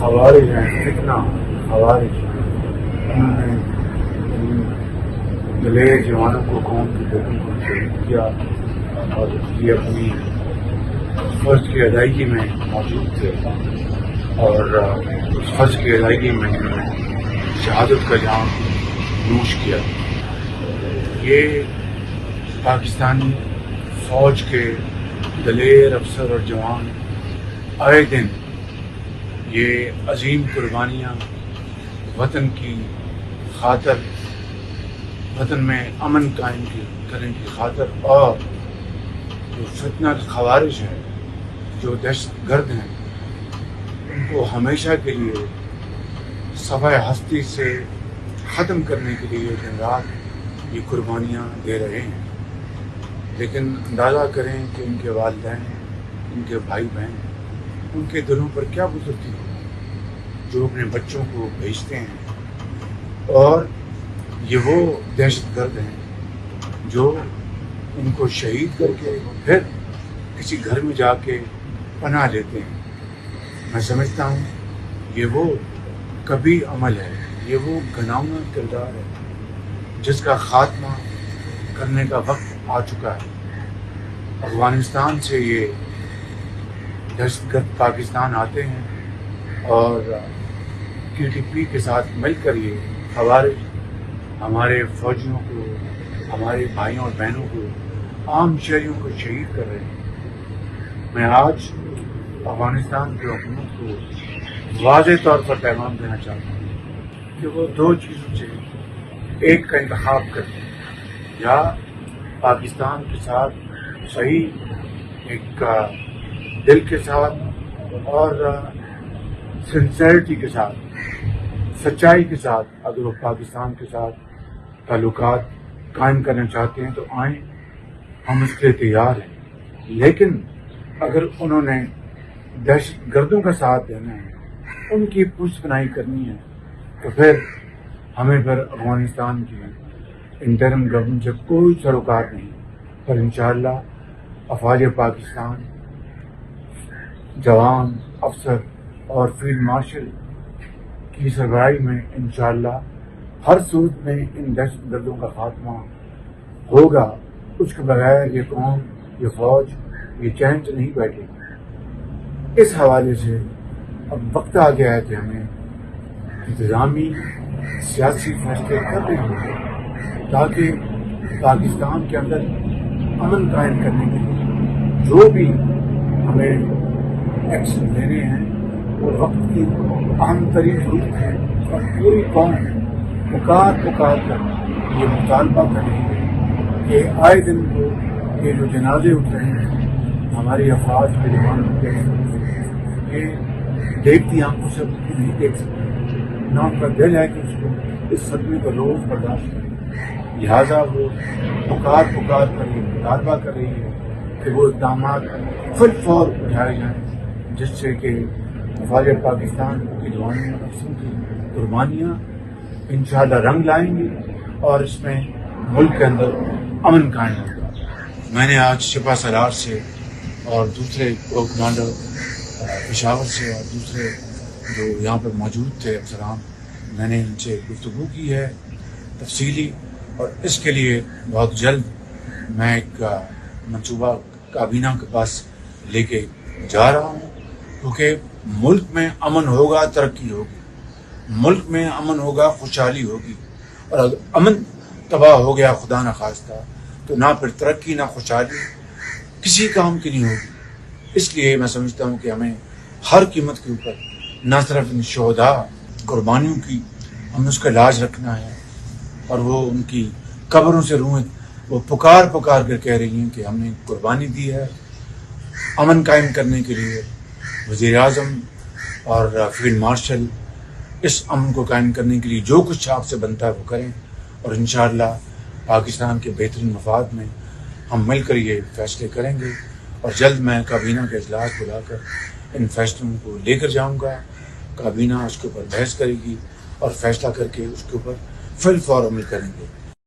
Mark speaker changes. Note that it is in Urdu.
Speaker 1: خوارج ہیں، فتنہ خوارج، انہوں نے دلیر جوانوں کو قوم کی گردن کو شہید کیا اور یہ اپنی فرض کی ادائیگی میں موجود تھے اور اس فرض کی ادائیگی میں انہوں نے شہادت کا جام نوش کیا۔ یہ پاکستانی فوج کے دلیر افسر اور جوان آئے دن یہ عظیم قربانیاں وطن کی خاطر، وطن میں امن قائم کرنے کی خاطر، اور جو فتنہ خوارج ہیں، جو دہشت گرد ہیں، ان کو ہمیشہ کے لیے صفحۂ ہستی سے ختم کرنے کے لیے دن رات یہ قربانیاں دے رہے ہیں۔ لیکن اندازہ کریں کہ ان کے والدین، ان کے بھائی بہن، ان کے دلوں پر کیا گزرتی ہو جو اپنے بچوں کو بھیجتے ہیں، اور یہ وہ دہشت گرد ہیں جو ان کو شہید کر کے پھر کسی گھر میں جا کے پناہ لیتے ہیں۔ میں سمجھتا ہوں یہ وہ کبھی عمل ہے، یہ وہ گھناؤنا کردار ہے جس کا خاتمہ کرنے کا وقت آ چکا ہے۔ افغانستان سے یہ دہشت گرد پاکستان آتے ہیں اور TTP کے ساتھ مل کر یہ خوارج ہمارے فوجیوں کو، ہمارے بھائیوں اور بہنوں کو، عام شہریوں کو شہید کر رہے ہیں۔ میں آج افغانستان کی حکومت کو واضح طور پر پیغام دینا چاہتا ہوں کہ وہ دو چیزوں سے ایک کا انتخاب کریں، یا پاکستان کے ساتھ صحیح ایک دل کے ساتھ اور سنسیرٹی کے ساتھ، سچائی کے ساتھ اگر وہ پاکستان کے ساتھ تعلقات قائم کرنا چاہتے ہیں تو آئیں، ہم اس کے لیے تیار ہیں۔ لیکن اگر انہوں نے دہشت گردوں کا ساتھ دینا ہے، ان کی پشت پناہی کرنی ہے، تو پھر ہمیں پھر افغانستان کی انٹرم گورنمنٹ سے کوئی تعلقات نہیں، پر انشاءاللہ افواج پاکستان، جوان، افسر اور فیلڈ مارشل کی سربراہی میں انشاءاللہ ہر صورت میں ان دہشت گردوں کا خاتمہ ہوگا۔ اس کے بغیر یہ قوم، یہ فوج، یہ چین سے نہیں بیٹھے گی۔ اس حوالے سے اب وقت آ گیا ہے کہ ہمیں انتظامی سیاسی فیصلے کرنے ہوں تاکہ پاکستان کے اندر امن قائم کرنے کے لیے جو بھی ہمیں ایکشن لینے ہیں وہ وقت کی اہم ترین ضرورت ہے، اور پوری قوم پکار کر یہ مطالبہ کر رہی ہے کہ آئے دن کو یہ جو جنازے اٹھ رہے ہیں ہماری افواج کے جوانوں کے، یہ دیکھتی آنکھوں سے نہیں دیکھ سکتے، نہ ان کا دل ہے کہ اس کو اس صدمے کو روز برداشت کریں۔ لہٰذا وہ پکار کر یہ مطالبہ کر رہی ہے کہ وہ اقدامات فی الفور اٹھائے جائیں جس سے کہ افواج پاکستان کی جوانوں اور افسروں کی قربانیاں انشاءاللہ رنگ لائیں گی اور اس میں ملک کے اندر امن قائم ہوگا۔ میں نے آج شپا سالار سے اور دوسرے کو کمانڈر پشاور سے اور دوسرے جو یہاں پر موجود تھے افسران، میں نے ان سے گفتگو کی ہے تفصیلی، اور اس کے لیے بہت جلد میں ایک منصوبہ کابینہ کے پاس لے کے جا رہا ہوں، کیونکہ ملک میں امن ہوگا ترقی ہوگی، ملک میں امن ہوگا خوشحالی ہوگی، اور اگر امن تباہ ہو گیا خدا نخواستہ تو نہ پھر ترقی نہ خوشحالی کسی کام کی نہیں ہوگی۔ اس لیے میں سمجھتا ہوں کہ ہمیں ہر قیمت کے اوپر نہ صرف ان شہداء قربانیوں کی ہمیں اس کا لاج رکھنا ہے، اور وہ ان کی قبروں سے روئیں، وہ پکار کر کہہ رہی ہیں کہ ہم نے قربانی دی ہے امن قائم کرنے کے لیے۔ وزیر اعظم اور فیلڈ مارشل اس امن کو قائم کرنے کے لیے جو کچھ آپ سے بنتا ہے وہ کریں، اور انشاءاللہ پاکستان کے بہترین مفاد میں ہم مل کر یہ فیصلے کریں گے، اور جلد میں کابینہ کا اجلاس بلا کر ان فیصلوں کو لے کر جاؤں گا۔ کابینہ اس کے اوپر بحث کرے گی اور فیصلہ کر کے اس کے اوپر فی الفور عمل کریں گے۔